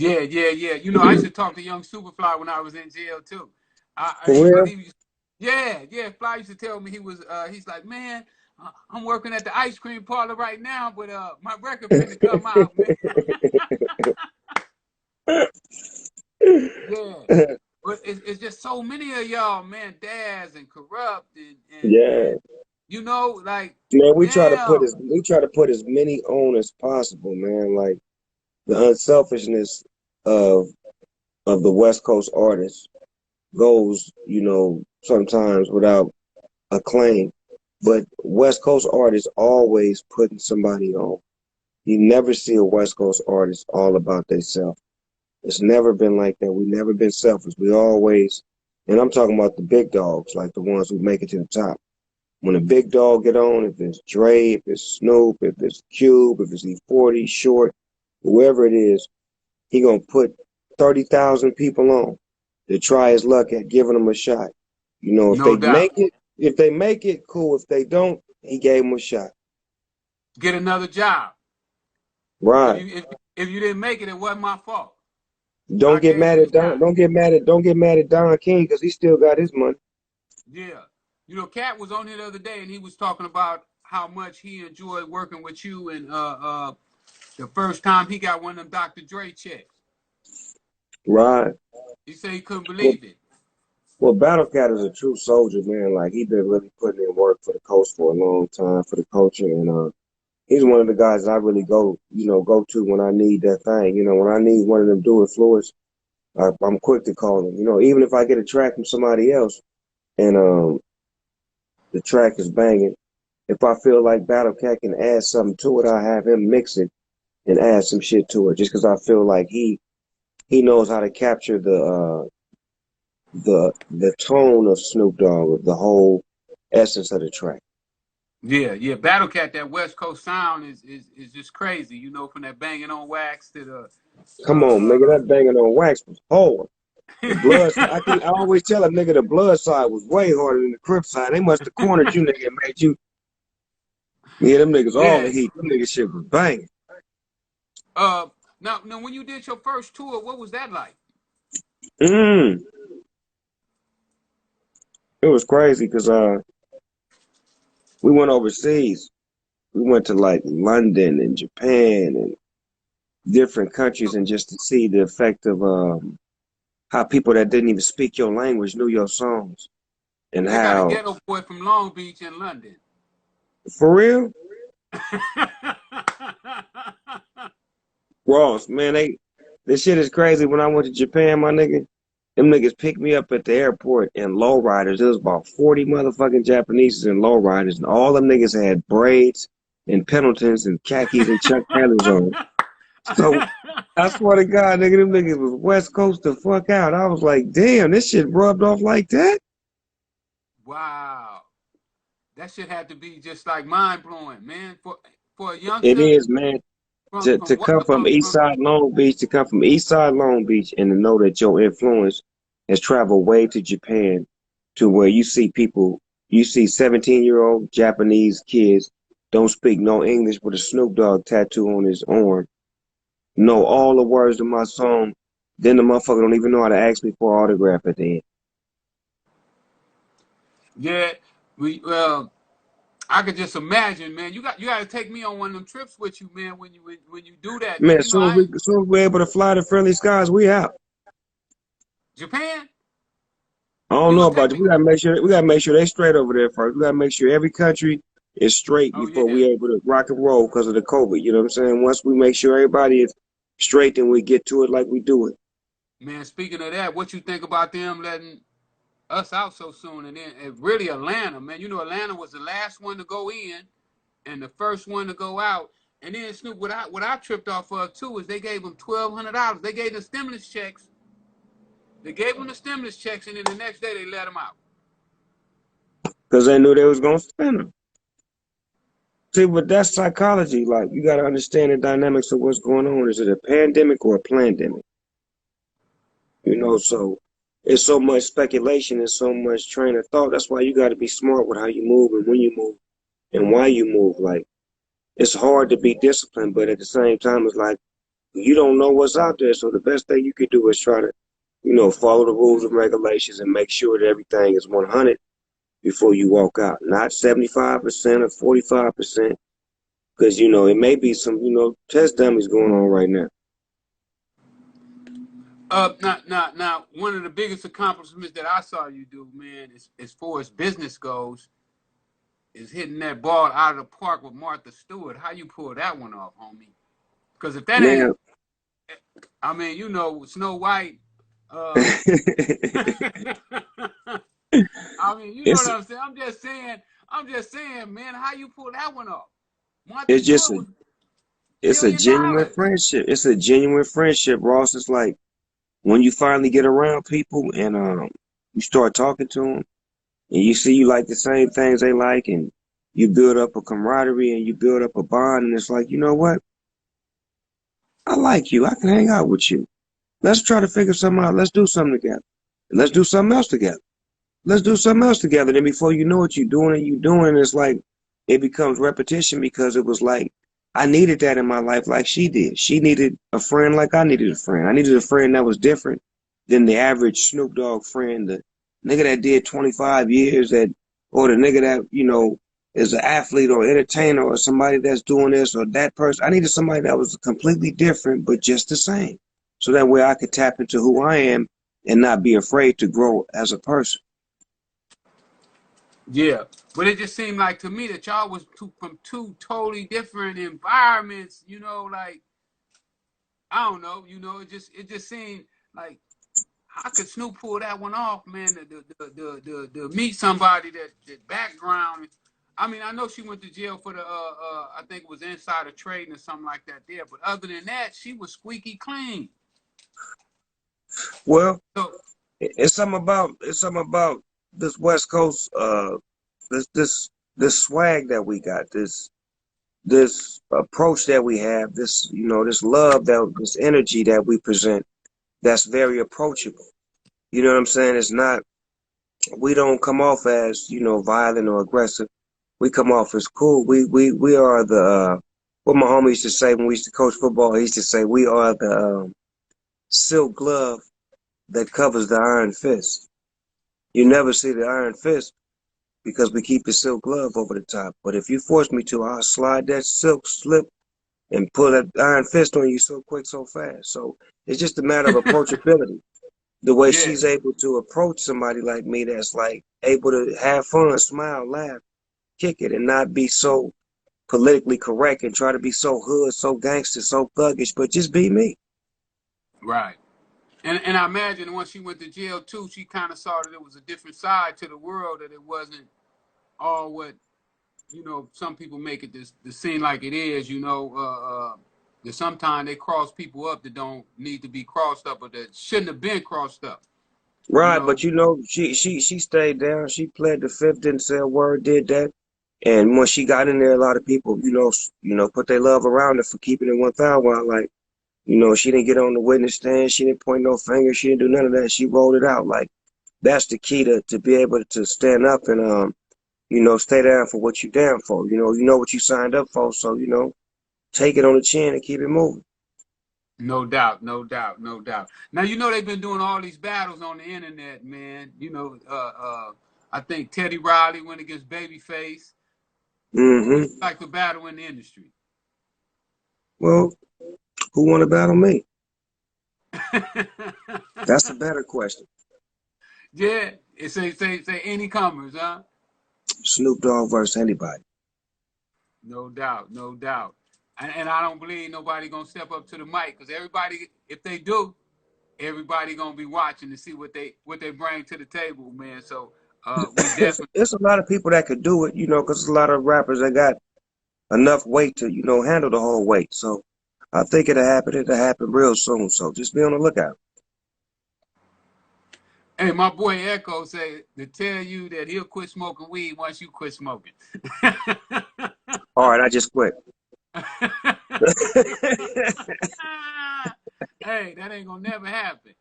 Yeah. You know, I used to talk to young Superfly when I was in jail too. For real? Yeah. Fly used to tell me he's like, man, I'm working at the ice cream parlor right now, but my record finna come out, man. Yeah. But it's just so many of y'all, man, Daz and Corrupt and Yeah. you know, like, Man, damn. we try to put as many on as possible, man. Like the unselfishness of the West Coast artists goes, sometimes without a claim. But West Coast artists always putting somebody on. You never see a West Coast artist all about themselves. It's never been like that. We never been selfish. We always, and I'm talking about the big dogs, like the ones who make it to the top. When a big dog get on, if it's Dre, if it's Snoop, if it's Cube, if it's E40, Short, whoever it is, he gonna put 30,000 people on to try his luck at giving them a shot. If No they doubt. make it, cool. If they don't, he gave them a shot. Get another job. If Right. you if if you didn't make it, it wasn't my fault. I Don't get gave mad you a at Don. shot. Don't get mad at Don King because he still got his money. Yeah. You know, Cat was on here the other day and he was talking about how much he enjoyed working with you and the first time he got one of them Dr. Dre checks. Right. He said he couldn't Well, believe it. well, Battlecat is a true soldier, man. Like he been really putting in work for the coast for a long time for the culture, and he's one of the guys I really go to when I need that thing. When I need one of them do it floors, I'm quick to call him. Even if I get a track from somebody else and the track is banging, if I feel like Battlecat can add something to it, I have him mix it and add some shit to it, just because I feel like he knows how to capture the tone of Snoop Dogg, the whole essence of the track. Yeah. Battlecat, that West Coast sound is just crazy. You know, from that banging on wax to the Come on, nigga, that banging on wax was hard. The blood, I always tell a nigga the blood side was way harder than the Crip side. They must have cornered you, nigga, and made you. Yeah, them niggas all the yeah. heat. Them niggas shit was banging. Uh now when you did your first tour, what was that like? Mm, it was crazy because we went overseas. We went to like London and Japan and different countries, and just to see the effect of how people that didn't even speak your language knew your songs, and They got a how ghetto boy from Long Beach in London. for real, Ross, man, this shit is crazy. When I went to Japan, my nigga, them niggas picked me up at the airport in lowriders. There was about 40 motherfucking Japaneses in lowriders, and all them niggas had braids and Pendletons and khakis and Chuck Taylors on. So I swear to God, nigga, them niggas was West Coast the fuck out. I was like, damn, this shit rubbed off like that. Wow. That shit had to be just like mind blowing, man. For a It youngster is, man. from To from what come from East from Side Long Beach, to come from East Side Long Beach, and to know that your influence has traveled way to Japan, to where you see 17-year-old Japanese kids don't speak no English with a Snoop Dogg tattoo on his arm, know all the words to my song, then the motherfucker don't even know how to ask me for an autograph at the end. yeah, we I could just imagine, man. You got to take me on one of them trips with you, man. When you do that, man. Man, You know I ain't as soon as we're able to fly to friendly skies, we out. Japan. I don't You know gonna take about you. me? We gotta make sure they straight over there first. We gotta make sure every country is straight Oh before yeah, we able to rock and roll because of the COVID. You know what I'm saying? Once we make sure everybody is straight, then we get to it like we do it. man. Speaking of that, what you think about them letting us out so soon? And then really Atlanta, man. You know Atlanta was the last one to go in and the first one to go out. And then Snoop, what I tripped off of too is they gave them $1,200. They gave them stimulus checks. They gave them the stimulus checks, and then the next day they let them out. Because they knew they was gonna spend them. See, but that's psychology. Like you gotta understand the dynamics of what's going on. Is it a pandemic or a plandemic? So it's so much speculation and so much train of thought. That's why you gotta be smart with how you move and when you move and why you move. Like it's hard to be disciplined, but at the same time, it's like You don't know what's out there, so the best thing you could do is try to, follow the rules and regulations and make sure that everything is 100 before you walk out, not 75% or 45%, because it may be some test dummies going on right now. Now, one of the biggest accomplishments that I saw you do, man, is as far as business goes, is hitting that ball out of the park with Martha Stewart. How you pull that one off, homie? Because if that ain't, Now, I mean, Snow White. Uh, I mean, you know what it's I'm saying. I'm just saying, man. How you pull that one off? Martha it's just Stewart a was it's a genuine $1 billion. friendship. It's a genuine friendship, Ross. It's like when you finally get around people and you start talking to them and you see you like the same things they like and you build up a camaraderie and you build up a bond and it's like, you know what? I like you. I can hang out with you. Let's try to figure something out. Let's do something together. And let's do something else together. Let's do something else together. Then before you know it, you're doing it. It's like it becomes repetition because it was like I needed that in my life like she did. She needed a friend like I needed a friend. I needed a friend that was different than the average Snoop Dogg friend, the nigga that did 25 years or the nigga that, is an athlete or entertainer or somebody that's doing this or that person. I needed somebody that was completely different but just the same. So that way I could tap into who I am and not be afraid to grow as a person. Yeah, but it just seemed like to me that y'all was from two totally different environments. Like I don't know. It just seemed like how could Snoop pull that one off, man? The meet somebody that background. I mean, I know she went to jail for I think it was insider trading or something like that there. But other than that, she was squeaky clean. Well, So it's something about this West Coast this swag that we got, this approach that we have, this love, this energy that we present that's very approachable. You know what I'm saying? It's not we don't come off as, violent or aggressive. We come off as cool. We are the what my homie used to say when we used to coach football, he used to say we are the silk glove that covers the iron fist. You never see the iron fist because we keep the silk glove over the top. But if you force me to, I'll slide that silk slip and pull that iron fist on you so quick, so fast. So it's just a matter of approachability. The way yeah, she's able to approach somebody like me that's like able to have fun, smile, laugh, kick it, and not be so politically correct and try to be so hood, so gangster, so thuggish, but just be me. right. And I imagine once she went to jail too, she kind of saw that it was a different side to the world, that it wasn't all what some people make it this seem like it is. That sometimes they cross people up that don't need to be crossed up or that shouldn't have been crossed up. You Right, know, but she stayed down. She pled the fifth, didn't say a word, did that. And when she got in there, a lot of people, put their love around her for keeping it 1,000. Like, she didn't get on the witness stand. She didn't point no finger. She didn't do none of that. She rolled it out. Like, that's the key to be able to stand up and, stay down for what you down for. You know what you signed up for. So, take it on the chin and keep it moving. no doubt, no doubt, no doubt. Now they've been doing all these battles on the internet, man. I think Teddy Riley went against Babyface. Who would you Hmm. like to battle in the industry? Well, who want to battle me? That's a better question. Yeah, it say any comers, huh? Snoop Dogg versus anybody. No doubt, no doubt. And I don't believe nobody gonna step up to the mic because everybody, if they do, everybody gonna be watching to see what they bring to the table, man. So we definitely It's a lot of people that could do it, because there's a lot of rappers that got enough weight to, handle the whole weight. So I think it'll happen. It'll happen real soon. So just be on the lookout. Hey, my boy Echo say to tell you that he'll quit smoking weed once you quit smoking. All right, I just quit. Hey, that ain't gonna never happen.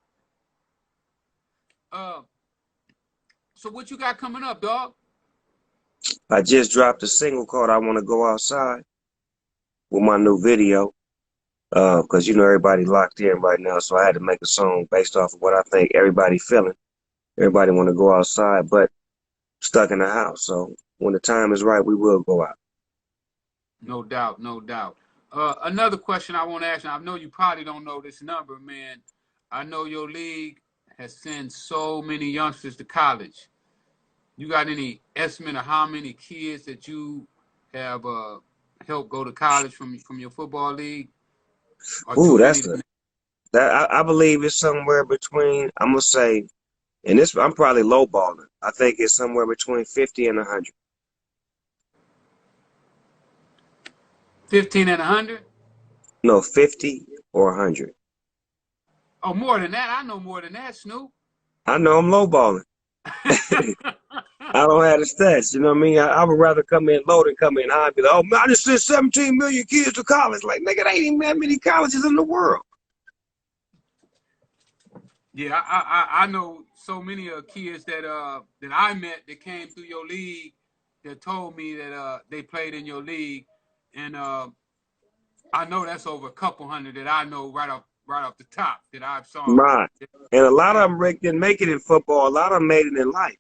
Uh, so what you got coming up, dog? I just dropped a single called I Want to Go Outside with my new video. because you know everybody locked in right now. So I had to make a song based off of what I think everybody feeling. Everybody want to go outside, but stuck in the house. So when the time is right, we will go out. No doubt, no doubt. Another question I want to ask you. I know you probably don't know this number, man. I know your league has sent so many youngsters to college. You got any estimate of how many kids that you have helped go to college from your football league, or Ooh, too that's many? the that I believe it's somewhere between. I'm gonna say, and this I'm probably lowballing. I think it's somewhere between 50 and 100. 15 and 100? No, 50 or 100. Oh, more than that. I know more than that, Snoop. I know I'm lowballing. I don't have the stats. You know what I mean? I would rather come in low than come in high and be like, oh man, I just sent 17 million kids to college. Like, nigga, there ain't even that many colleges in the world. Yeah, I know so many kids that I met that came through your league that told me that they played in your league, and I know that's over a couple hundred that I know right off the top that I've saw. Right. And a lot of Yeah, them, Rick, didn't make it in football. A lot of them made it in life.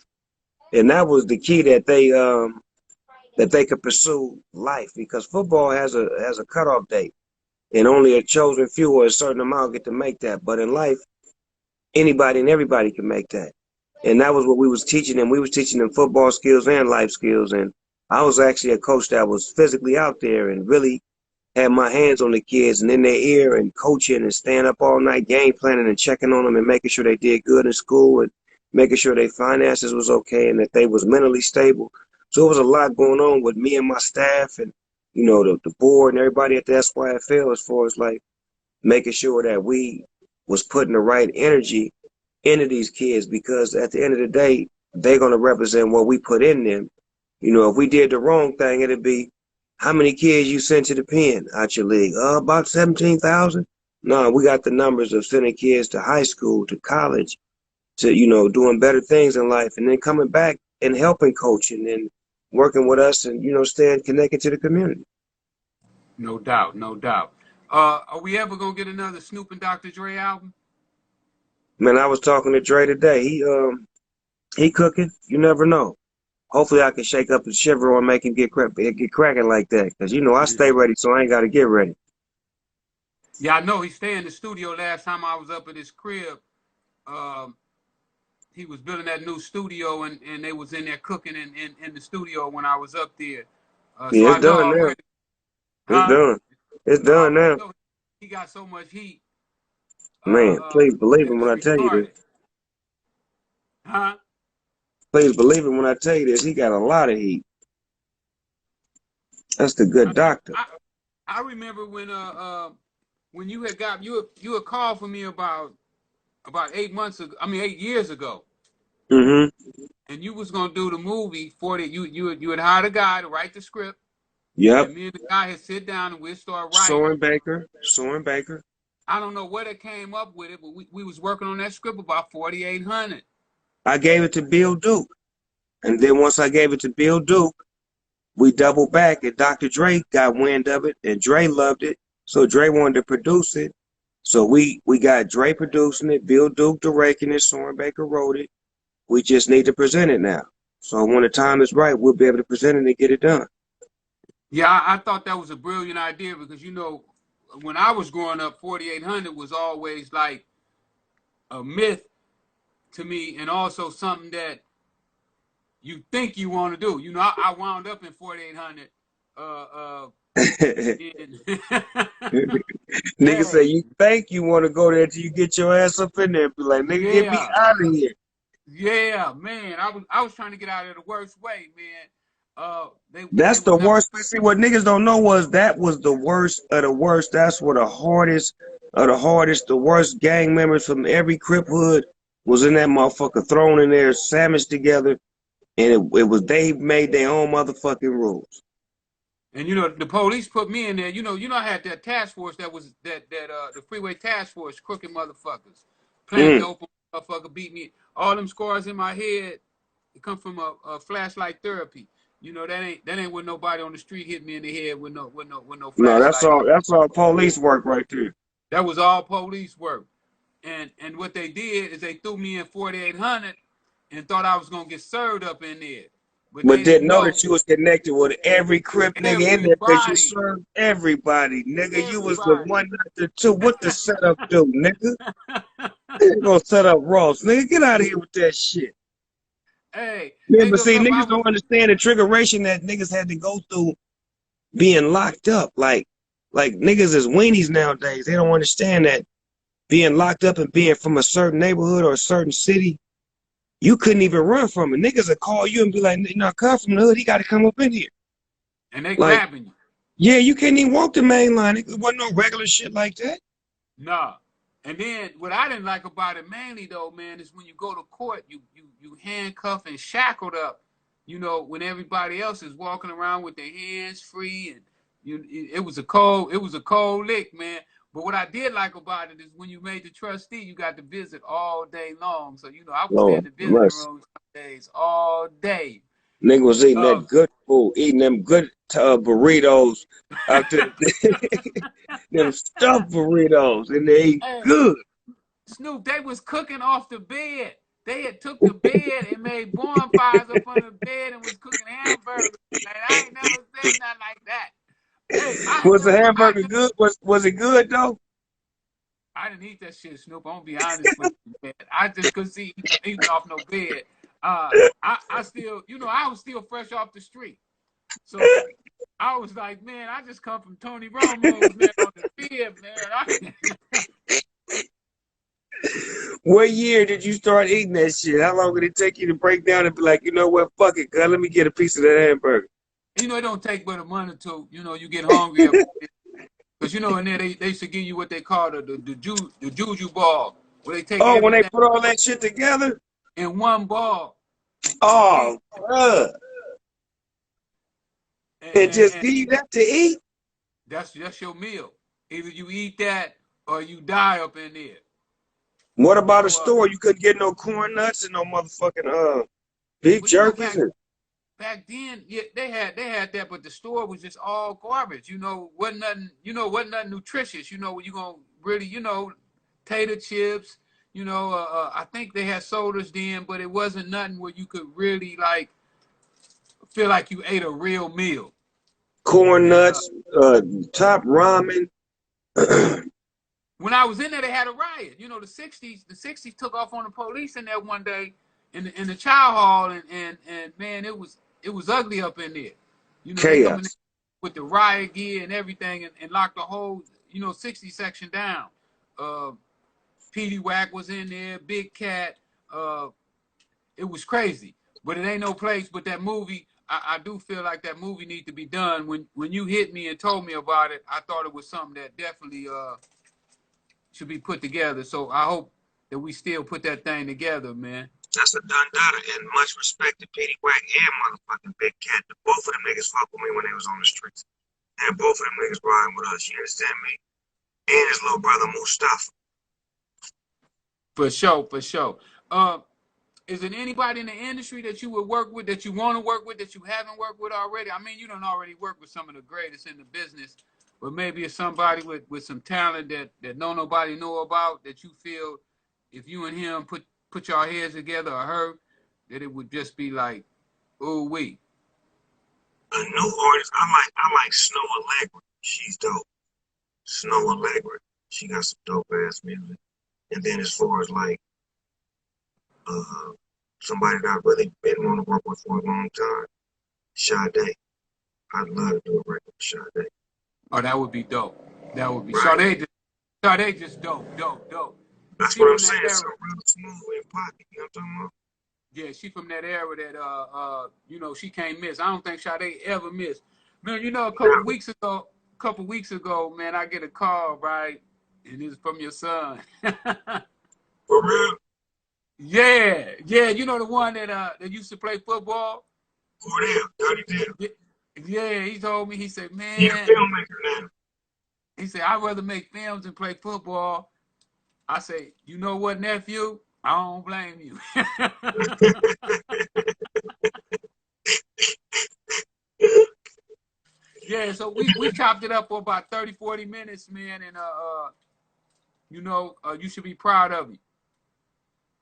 And that was the key that they could pursue life because football has a cutoff date. And only a chosen few or a certain amount get to make that. But in life, anybody and everybody can make that. And that was what we was teaching them. We was teaching them football skills and life skills. And I was actually a coach that was physically out there and really had my hands on the kids and in their ear and coaching and staying up all night game planning and checking on them and making sure they did good in school and making sure their finances was okay and that they was mentally stable. So it was a lot going on with me and my staff and, you know, the board and everybody at the SYFL as far as like making sure that we was putting the right energy into these kids because at the end of the day, they're going to represent what we put in them. You know, if we did the wrong thing, it'd be how many kids you sent to the pen out your league? About 17,000. No, we got the numbers of sending kids to high school, to college, to, you know, doing better things in life and then coming back and helping coaching and working with us and, you know, staying connected to the community. no doubt, no doubt. Are we ever gonna get another Snoop and Dr. Dre album? Man, I was talking to Dre today. He cooking. You never know. Hopefully, I can shake up the shiver and make him get cracking like that. Cause you know I stay ready, so I ain't got to get ready. Yeah, I know he stayed in the studio last time I was up at his crib. Um, he was building that new studio, and they was in there cooking in the studio when I was up there. So Yeah, I it's know done now. already, It's huh? done. It's I done already now. know he got so much heat Man, please believe that it it's when I tell you this. retarded, huh? Please believe it when I tell you this. He got a lot of heat. That's the good I know. doctor. I remember when you had called for me about 8 months ago. I mean 8 years ago, Mm-hmm. and you was gonna do the movie for the you had hired a guy to write the script, Yep. and me and the guy had sit down and we'd start writing. Soren Baker. Soren Baker. I don't know what it came up with it, but we was working on that script about 4,800. I gave it to Bill Duke. And then once I gave it to Bill Duke, we doubled back and Dr. Dre got wind of it and Dre loved it. So Dre wanted to produce it. So we got Dre producing it, Bill Duke directing it, Soren Baker wrote it. We just need to present it now. So when the time is right, we'll be able to present it and get it done. Yeah, I thought that was a brilliant idea because when I was growing up, 4,800 was always like a myth to me, and also something that you think you want to do. I wound up in 4,800. Nigga say Man, you think you want to go there till you get your ass up in there. Be like, nigga, get me yeah, out of here. yeah, man. I was trying to get out of the worst way, man. They That's was the never. worst. See, what niggas don't know was that was the worst of the worst. That's what the hardest of the hardest. The worst gang members from every Crip hood was in that motherfucker thrown in there, sandwiched together, and it was they made their own motherfucking rules. And the police put me in there. I had that task force that was the freeway task force, crooked motherfuckers, plant Mm. dope motherfucker beat me. All them scars in my head, it come from a flashlight therapy. You know, that ain't with nobody on the street hit me in the head with no No, flashlight. that's all police work right there. That was all police work. And what they did is they threw me in 4800 and thought I was gonna get served up in there, but But they didn't didn't know know that you was connected with every Crip nigga in there because you everybody, served everybody, nigga. You was the everybody. one, not the two. What the setup do, nigga? They gonna set up Ross, nigga. Get out of here with that shit. Hey, Yeah, hey, but see, look, I niggas was don't understand the triggeration that niggas had to go through being locked up. Like niggas is weenies nowadays. They don't understand that being locked up and being from a certain neighborhood or a certain city, you couldn't even run from it. Niggas would call you and be like, "No, come from the hood. He got to come up in here." and they Like, grabbing you. yeah, you can't even walk the main line. It wasn't no regular shit like that. Nah. And then what I didn't like about it mainly though, man, is when you go to court, you handcuffed and shackled up, you know, when everybody else is walking around with their hands free and it was a cold lick, man. But what I did like about it is when you made the trustee, you got to visit all day long. So, you know, I would stay in Lord the visiting mercy. room some days all day. Nigga was eating Uh, that good food, eating them good burritos out there. Them stuffed burritos, and they eat hey, good. Snoop, they was cooking off the bed. They had took the bed and made bonfires up on the bed and was cooking hamburgers. Like, I ain't never seen nothing like that. Hey, Was the hamburger good? Was it good though? I didn't eat that shit, Snoop. I'm gonna be honest with you, man. I just couldn't see eating off no bed. I still, you know, I was still fresh off the street. So I was like, man, I just come from Tony Romo's, man, on the bed, man. What year did you start eating that shit? How long did it take you to break down and be like, you know what, fuck it, cuz, let me get a piece of that hamburger? You know, it don't take but a month or two. You know, you get hungry up because you know in there they used to give you what they call the juju ball, where they take Oh, when they everything put all that shit together? in one ball. And, Oh, bruh. And just and give you that to eat? that's your meal. Either you eat that or you die up in there. What You about a know, store? You couldn't get no corn nuts and no motherfucking beef well, you know, jerkies? back then, yeah, they had that, but the store was just all garbage. You know, wasn't nothing. You know, wasn't nothing nutritious. You know, you gonna really, you know, tater chips. You know, I think they had sodas then, but it wasn't nothing where you could really like feel like you ate a real meal. Corn And nuts, top ramen. when I was in there, they had a riot. You know, the '60s took off on the police in there one day in the chow hall, and man, it was ugly up in there. You know, they coming in Chaos. with the riot gear and everything, and locked the whole 60 section down. Uh, PD Wack was in there, Big Cat. Uh, it was crazy, but it ain't no place. But that movie, I do feel like that movie need to be done. When you hit me and told me about it, I thought it was something that definitely should be put together. So I hope that we still put that thing together, man. That's a done data, and much respect to Petey Wack and motherfucking Big Cat. Both of them niggas fuck with me when they was on the streets. And both of them niggas riding with us, you understand me? And his little brother Mustafa. For sure, for sure. Is it anybody in the industry that you would work with, that you want to work with, that you haven't worked with already? I mean, you don't already work with some of the greatest in the business, but maybe it's somebody with some talent that no nobody know about, that you feel if you and him put your heads together or her, that it would just be like, ooh wee. A new artist, I like Snow Allegra. She's dope. Snow Allegra. She got some dope ass music. And then as far as like uh somebody that I really been wanting to work with for a long time, Sade. I'd love to do a record with Sade. Oh, that would be dope. That would be Right. Sade just dope. That's She what I'm from that saying. So era. real smooth and pocket. You know what I'm talking about? Yeah, she from that era that she can't miss. I don't think Sade ever missed. Man, you know, Never. a couple weeks ago, man, I get a call, right? And it's from your son. For real? Yeah, you know the one that used to play football? For real. Dirty deal. Yeah, yeah, he told me, he said, He a man, filmmaker now. he said, I'd rather make films than play football. I say, you know what, nephew? I don't blame you. Yeah, so we chopped it up for about 30, 40 minutes, man, and you know, you should be proud of him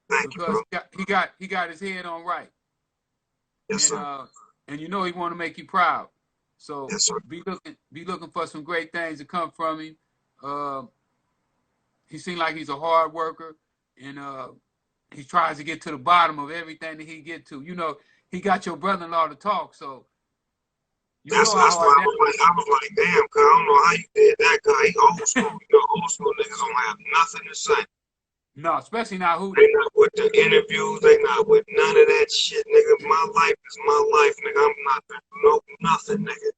Thank you, because bro. he got his head on right, Yes, sir. and you know he want to make you proud. So Yes, sir. be looking for some great things to come from him. Uh, he seems like he's a hard worker, and he tries to get to the bottom of everything that he get to. You know, he got your brother-in-law to talk, so you know how That's why hard that. I was like, damn, cuz I don't know how you did that, cuz he old school. You know, old school niggas don't have nothing to say. No, especially not They Hootie. not with the interviews. They not with none of that shit, nigga. My life is my life, nigga. I'm not no nothing, nigga.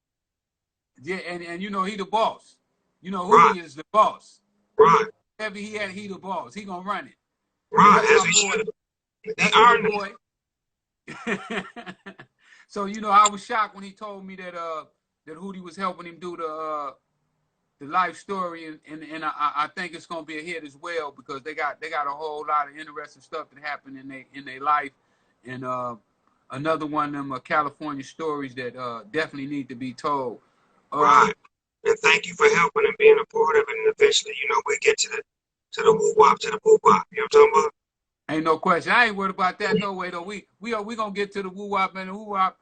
Yeah, and you know he the boss. You know Right, Hootie is the boss. right, Whatever he had, he the boss. He gonna run it. And right. that's As my he boy. should. He That's my earned it. boy. So you know, I was shocked when he told me that that Hootie was helping him do the life story, and I think it's gonna be a hit as well because they got a whole lot of interesting stuff that happened in their life, and another one of them California stories that definitely need to be told. Right. And thank you for helping and being a part of it. And eventually, you know, we get to the woo wop, to the woo wop. You know what I'm talking about? Ain't no question. I ain't worried about that no way though. We gonna get to the woo wop and the woo wop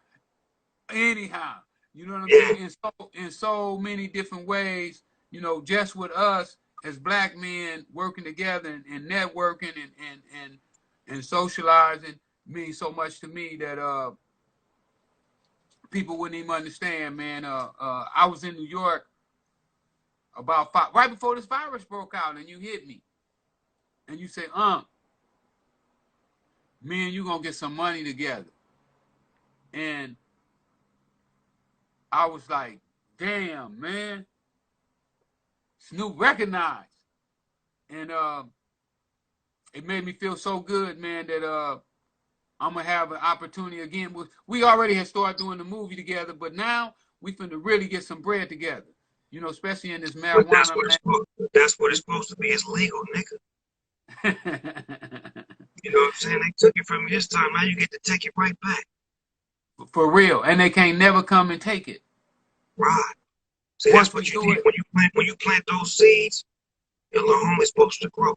anyhow. You know what I'm Yeah. saying? In so many different ways. You know, just with us as black men working together and networking and socializing means so much to me that people wouldn't even understand, man. I was in New York about right before this virus broke out, and you hit me, and you say, me and you gonna get some money together, and I was like, damn, man, Snoop recognized, and it made me feel so good, man, that I'm gonna have an opportunity again. We already had started doing the movie together, but now we finna really get some bread together. You know, especially in this But marijuana that's what it's supposed to be. It's legal, nigga. land. You know what I'm saying? They took it from you this time. Now you get to take it right back. For real, and they can't never come and take it. Right. See, that's Once we what you do did it, when you plant those seeds. Your little home is supposed to grow.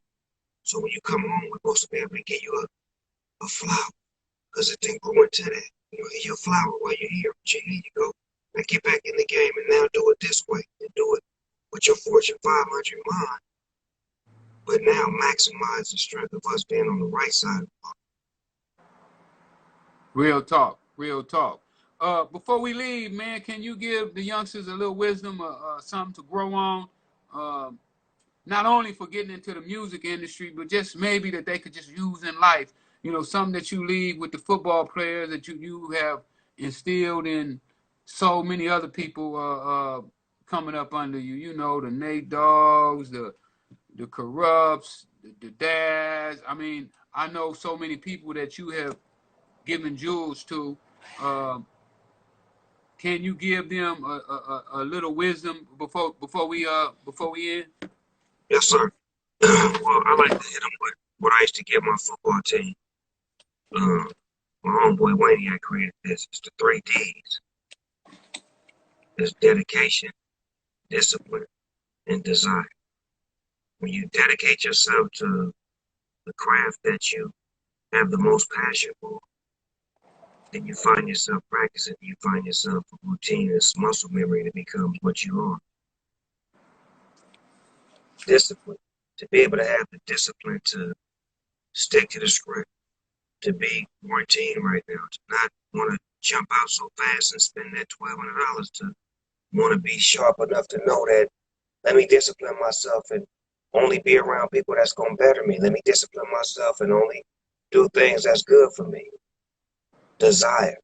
So when you come home, we're supposed to be able to get you a flower because it didn't grow into that. You know, your flower while you're here. Here you go. Now get back in the game and now do it this way and do it with your Fortune 500 mind. But now maximize the strength of us being on the right side. real talk, real talk. Before we leave, man, can you give the youngsters a little wisdom, something to grow on? Uh, Not only for getting into the music industry, but just maybe that they could just use in life. You know, something that you leave with the football players that you have instilled in so many other people coming up under you. You know, the Nate Dogs, the Corrupts, the Dads. I mean, I know so many people that you have given jewels to. Uh, can you give them a little wisdom before we end? Yes, sir. Well, I like to hit them with what I used to give my football team. My homeboy Wayne had created this. It's the 3 Ds. It's dedication, discipline, and desire. When you dedicate yourself to the craft that you have the most passion for, then you find yourself practicing, you find yourself a routine, it's muscle memory that becomes what you are. Discipline. To be able to have the discipline to stick to the script, to be quarantined right now, to not want to jump out so fast and spend that $1,200, to want to be sharp enough to know that let me discipline myself and only be around people that's going to better me. Let me discipline myself and only do things that's good for me. Desire.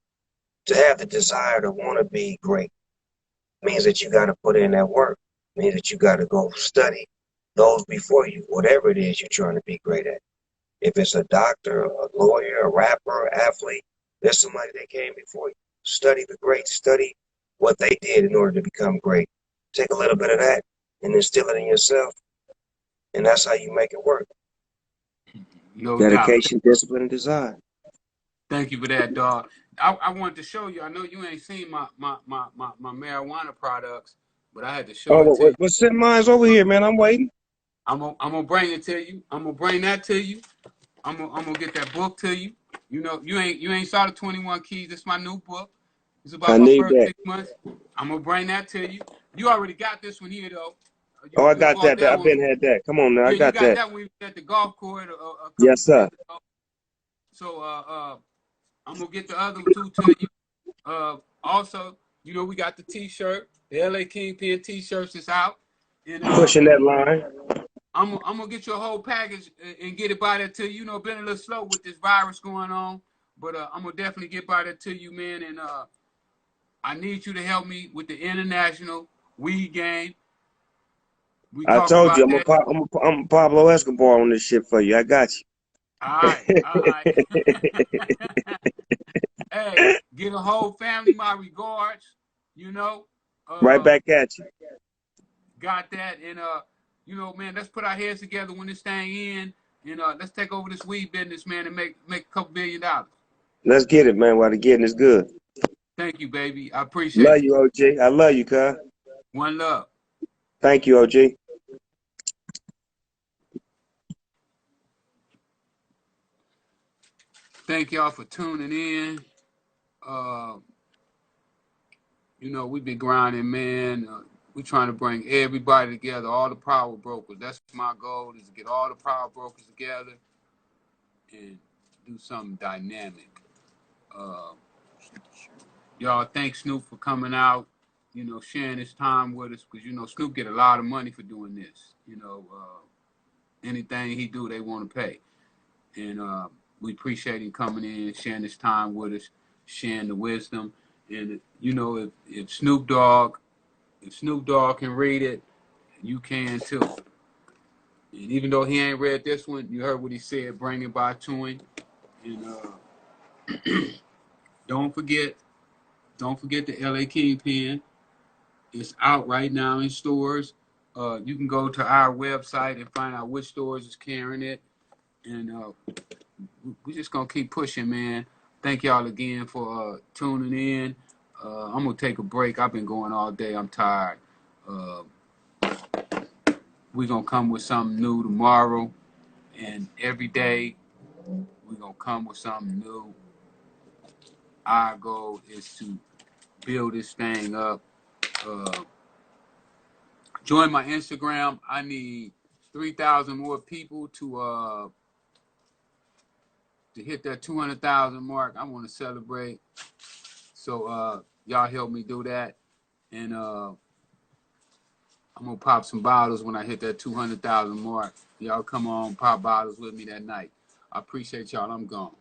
To have the desire to want to be great means that you got to put in that work. Means that you got to go study those before you, whatever it is you're trying to be great at. If it's a doctor, a lawyer, a rapper, athlete, there's somebody that came before you. Study the greats. Study what they did in order to become great. Take a little bit of that and instill it in yourself, and that's how you make it work. No doubt. Dedication, discipline, and desire. Thank you for that, dog. I wanted to show you. I know you ain't seen my marijuana products, but I had to show Oh, it to you. well, send mine's over here, man. I'm waiting. I'm gonna bring it to you. I'm gonna bring that to you. I'm gonna get that book to you. You know, you ain't saw the 21 Keys. It's my new book. It's I about my need first that. 6 months. I'm gonna bring that to you. You already got this one here though. Oh, You I you got bought that. that I've one. been had that. Come on now, I Yeah, you got got that. that one at the golf course a couple Yes, years sir. ago. So I'm gonna get the other two to you. Also, you know, we got the T-shirt, the LA Kingpin T-shirts is out, and Pushing that line. I'm gonna get you a whole package and get it by there to you. You know, been a little slow with this virus going on, but I'm gonna definitely get by there to you, man. And I need you to help me with the international weed game. We I talked told about you, that. I'm Pablo Escobar on this shit for you. I got All right, all right. Hey, get a whole family my regards. You know, right uh, back at you. got that, and you know, man, let's put our heads together when this thing in, and let's take over this weed business, man, and make a couple $1 billion. Let's get it, man, while the getting is good. Thank you, baby. I Love appreciate you. you, OG. I love you, cuz. One love. Thank you, OG. Thank y'all for tuning in. Uh, you know, we've been grinding, man. We trying to bring everybody together, all the power brokers. That's my goal, is to get all the power brokers together and do something dynamic. Uh, y'all, thanks Snoop for coming out, you know, sharing his time with us, because, you know, Snoop get a lot of money for doing this. You know, anything he do, they want to pay. And we appreciate him coming in, sharing his time with us, sharing the wisdom. And, you know, if Snoop Dogg can read it, you can too. And even though he ain't read this one, you heard what he said, bring it by to him. And don't forget, don't forget the LA Kingpin. It's out right now in stores. You can go to our website and find out which stores is carrying it. And we're just going to keep pushing, man. Thank y'all again for tuning in. I'm going to take a break. I've been going all day. I'm tired. Uh, we're going to come with something new tomorrow. And every day, we're going to come with something new. Our goal is to build this thing up. Uh, join my Instagram. I need 3,000 more people to hit that 200,000 mark. I want to celebrate. So y'all help me do that. And I'm going to pop some bottles when I hit that 200,000 mark. Y'all come on, pop bottles with me that night. I appreciate y'all. I'm gone.